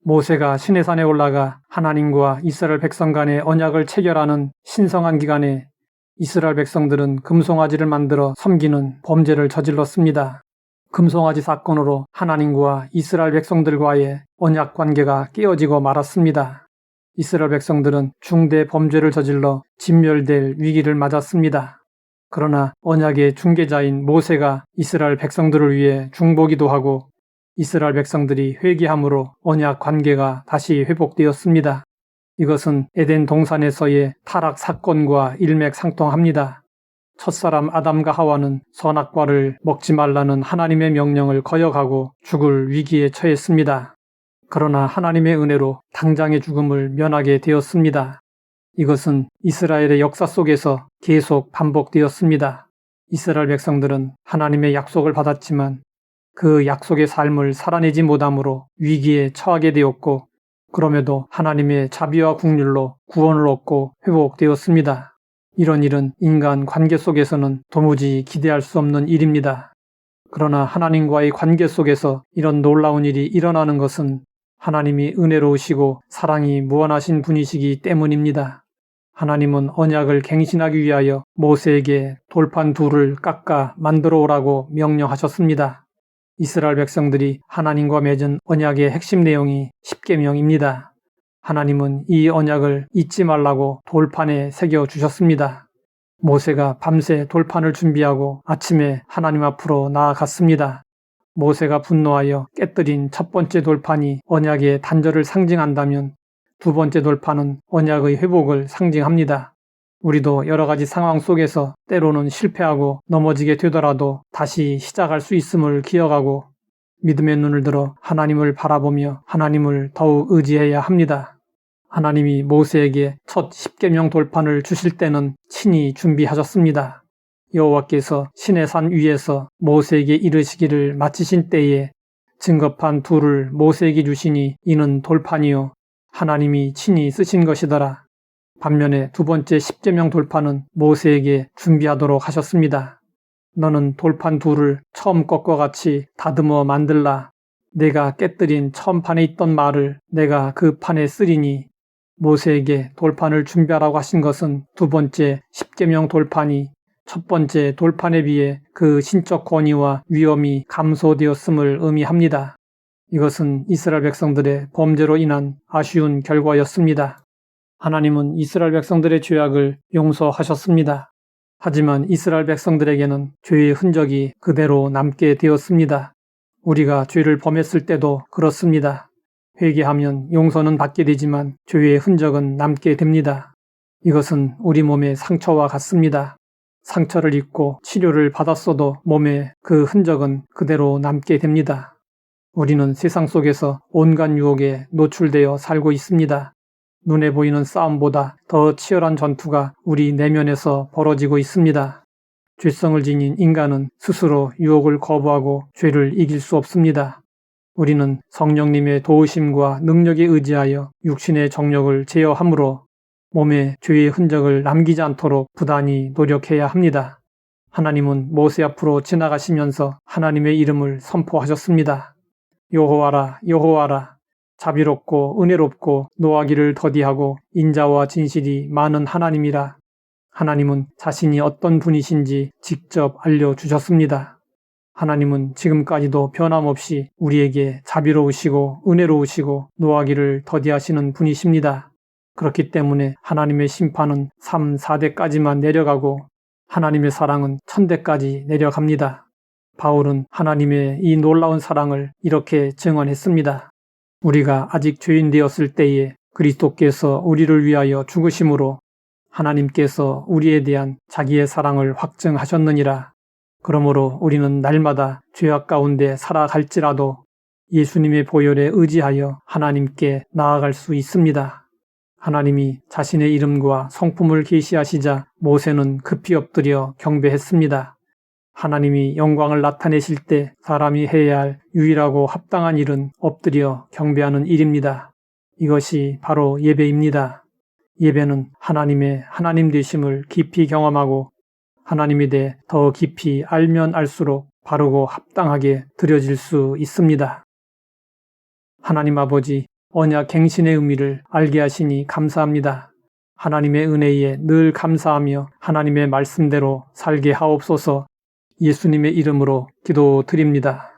모세가 시내산에 올라가 하나님과 이스라엘 백성 간의 언약을 체결하는 신성한 기간에 이스라엘 백성들은 금송아지를 만들어 섬기는 범죄를 저질렀습니다. 금송아지 사건으로 하나님과 이스라엘 백성들과의 언약 관계가 깨어지고 말았습니다. 이스라엘 백성들은 중대 범죄를 저질러 진멸될 위기를 맞았습니다. 그러나 언약의 중개자인 모세가 이스라엘 백성들을 위해 중보기도 하고 이스라엘 백성들이 회개함으로 언약 관계가 다시 회복되었습니다. 이것은 에덴 동산에서의 타락 사건과 일맥상통합니다. 첫사람 아담과 하와는 선악과를 먹지 말라는 하나님의 명령을 거역하고 죽을 위기에 처했습니다. 그러나 하나님의 은혜로 당장의 죽음을 면하게 되었습니다. 이것은 이스라엘의 역사 속에서 계속 반복되었습니다. 이스라엘 백성들은 하나님의 약속을 받았지만 그 약속의 삶을 살아내지 못함으로 위기에 처하게 되었고 그럼에도 하나님의 자비와 국률로 구원을 얻고 회복되었습니다. 이런 일은 인간 관계 속에서는 도무지 기대할 수 없는 일입니다. 그러나 하나님과의 관계 속에서 이런 놀라운 일이 일어나는 것은 하나님이 은혜로우시고 사랑이 무한하신 분이시기 때문입니다. 하나님은 언약을 갱신하기 위하여 모세에게 돌판 둘을 깎아 만들어 오라고 명령하셨습니다. 이스라엘 백성들이 하나님과 맺은 언약의 핵심 내용이 십계명입니다. 하나님은 이 언약을 잊지 말라고 돌판에 새겨주셨습니다. 모세가 밤새 돌판을 준비하고 아침에 하나님 앞으로 나아갔습니다. 모세가 분노하여 깨뜨린 첫 번째 돌판이 언약의 단절을 상징한다면 두 번째 돌판은 언약의 회복을 상징합니다. 우리도 여러 가지 상황 속에서 때로는 실패하고 넘어지게 되더라도 다시 시작할 수 있음을 기억하고 믿음의 눈을 들어 하나님을 바라보며 하나님을 더욱 의지해야 합니다. 하나님이 모세에게 첫 십계명 돌판을 주실 때는 친히 준비하셨습니다. 여호와께서 시내산 위에서 모세에게 이르시기를 마치신 때에 증거판 둘을 모세에게 주시니 이는 돌판이요 하나님이 친히 쓰신 것이더라. 반면에 두 번째 십계명 돌판은 모세에게 준비하도록 하셨습니다. 너는 돌판 둘을 처음 것과 같이 다듬어 만들라. 내가 깨뜨린 처음 판에 있던 말을 내가 그 판에 쓰리니 모세에게 돌판을 준비하라고 하신 것은 두 번째 십계명 돌판이 첫 번째 돌판에 비해 그 신적 권위와 위험이 감소되었음을 의미합니다. 이것은 이스라엘 백성들의 범죄로 인한 아쉬운 결과였습니다. 하나님은 이스라엘 백성들의 죄악을 용서하셨습니다. 하지만 이스라엘 백성들에게는 죄의 흔적이 그대로 남게 되었습니다. 우리가 죄를 범했을 때도 그렇습니다. 회개하면 용서는 받게 되지만 죄의 흔적은 남게 됩니다. 이것은 우리 몸의 상처와 같습니다. 상처를 입고 치료를 받았어도 몸에 그 흔적은 그대로 남게 됩니다. 우리는 세상 속에서 온갖 유혹에 노출되어 살고 있습니다. 눈에 보이는 싸움보다 더 치열한 전투가 우리 내면에서 벌어지고 있습니다. 죄성을 지닌 인간은 스스로 유혹을 거부하고 죄를 이길 수 없습니다. 우리는 성령님의 도우심과 능력에 의지하여 육신의 정욕을 제어함으로 몸에 죄의 흔적을 남기지 않도록 부단히 노력해야 합니다. 하나님은 모세 앞으로 지나가시면서 하나님의 이름을 선포하셨습니다. 여호와라 여호와라 자비롭고 은혜롭고 노하기를 더디하고 인자와 진실이 많은 하나님이라. 하나님은 자신이 어떤 분이신지 직접 알려주셨습니다. 하나님은 지금까지도 변함없이 우리에게 자비로우시고 은혜로우시고 노하기를 더디하시는 분이십니다. 그렇기 때문에 하나님의 심판은 3, 4대까지만 내려가고 하나님의 사랑은 1000대까지 내려갑니다. 바울은 하나님의 이 놀라운 사랑을 이렇게 증언했습니다. 우리가 아직 죄인 되었을 때에 그리스도께서 우리를 위하여 죽으심으로 하나님께서 우리에 대한 자기의 사랑을 확증하셨느니라. 그러므로 우리는 날마다 죄악 가운데 살아갈지라도 예수님의 보혈에 의지하여 하나님께 나아갈 수 있습니다. 하나님이 자신의 이름과 성품을 계시하시자 모세는 급히 엎드려 경배했습니다. 하나님이 영광을 나타내실 때 사람이 해야 할 유일하고 합당한 일은 엎드려 경배하는 일입니다. 이것이 바로 예배입니다. 예배는 하나님의 하나님 되심을 깊이 경험하고 하나님에 대해 더 깊이 알면 알수록 바르고 합당하게 드려질 수 있습니다. 하나님 아버지, 언약 갱신의 의미를 알게 하시니 감사합니다. 하나님의 은혜에 늘 감사하며 하나님의 말씀대로 살게 하옵소서. 예수님의 이름으로 기도드립니다.